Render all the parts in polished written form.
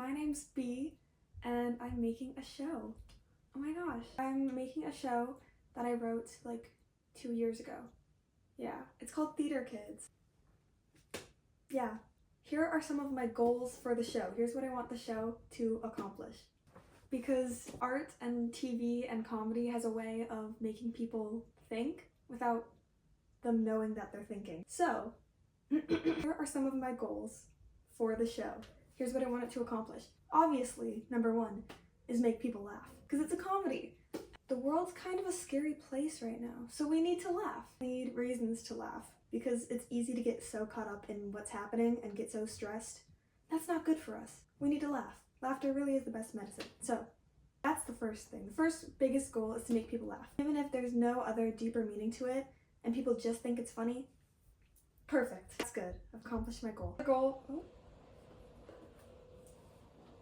My name's B, and I'm making a show. Oh my gosh. I'm making a show that I wrote like 2 years ago. Yeah, it's called Theater Kids. Yeah, here are some of my goals for the show. Here's what I want the show to accomplish. Because art and TV and comedy has a way of making people think without them knowing that they're thinking. So, here are some of my goals for the show. Here's what I want it to accomplish. Obviously, number one is make people laugh, because it's a comedy. The world's kind of a scary place right now, so we need to laugh. We need reasons to laugh, because it's easy to get so caught up in what's happening and get so stressed. That's not good for us. We need to laugh. Laughter really is the best medicine. So, that's the first thing. The first biggest goal is to make people laugh. Even if there's no other deeper meaning to it, and people just think it's funny, perfect. That's good. I've accomplished my goal.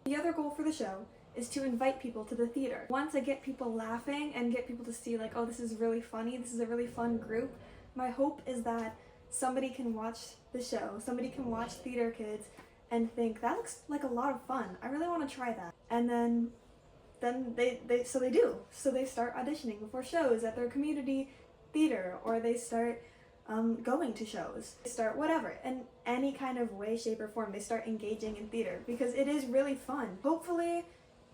The other goal for the show is to invite people to the theater. Once I get people laughing and get people to see like, oh, this is really funny, this is a really fun group, my hope is that somebody can watch the show, somebody can watch Theater Kids and think, that looks like a lot of fun. I really want to try that. And then they do. So they start auditioning before shows at their community theater, or they start going to shows, they start whatever, in any kind of way, shape, or form, they start engaging in theater because it is really fun. Hopefully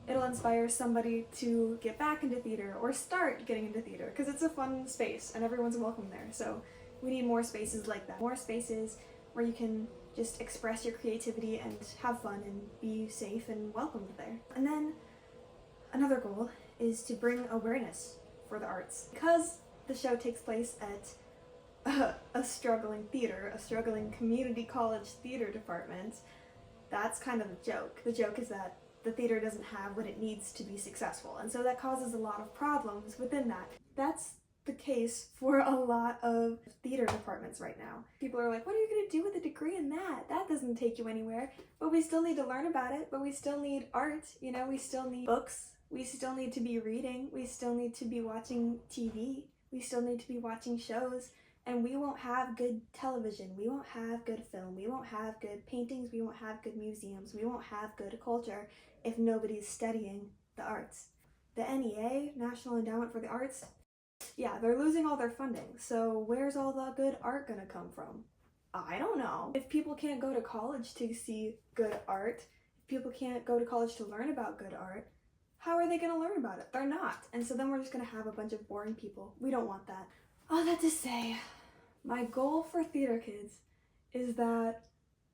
it'll inspire somebody to get back into theater or start getting into theater because it's a fun space and everyone's welcome there. So we need more spaces like that. More spaces where you can just express your creativity and have fun and be safe and welcomed there. And then another goal is to bring awareness for the arts. Because the show takes place at a struggling theater, a struggling community college theater department, that's kind of the joke. The joke is that the theater doesn't have what it needs to be successful, and so that causes a lot of problems within that. That's the case for a lot of theater departments right now. People are like, what are you going to do with a degree in that? That doesn't take you anywhere. But we still need to learn about it, but we still need art, you know, we still need books, we still need to be reading, we still need to be watching TV, we still need to be watching shows. And we won't have good television, we won't have good film, we won't have good paintings, we won't have good museums, we won't have good culture if nobody's studying the arts. The NEA, National Endowment for the Arts, yeah, they're losing all their funding. So where's all the good art gonna come from? I don't know. If people can't go to college to see good art, if people can't go to college to learn about good art, how are they gonna learn about it? They're not. And so then we're just gonna have a bunch of boring people. We don't want that. All that to say, my goal for Theater Kids is that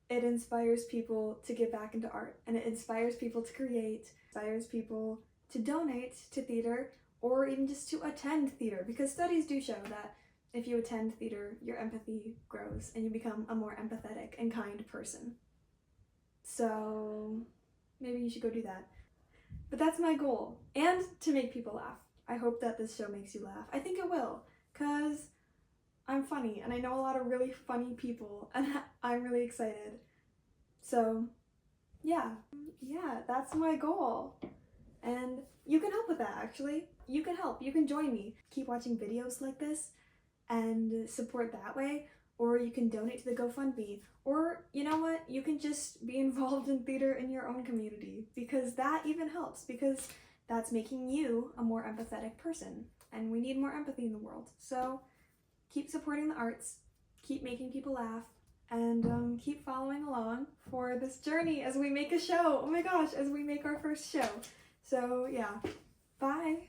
it inspires people to get back into art, and it inspires people to create, inspires people to donate to theater, or even just to attend theater, because studies do show that if you attend theater, your empathy grows and you become a more empathetic and kind person. So maybe you should go do that. But that's my goal, and to make people laugh. I hope that this show makes you laugh. I think it will, because I'm funny, and I know a lot of really funny people, and I'm really excited. So, yeah, that's my goal. And you can help with that, actually. You can help. You can join me. Keep watching videos like this and support that way, or you can donate to the GoFundMe, or you know what? You can just be involved in theater in your own community, because that even helps, because that's making you a more empathetic person, and we need more empathy in the world. So, keep supporting the arts, keep making people laugh, and keep following along for this journey as we make a show. Oh my gosh, as we make our first show. So yeah, bye!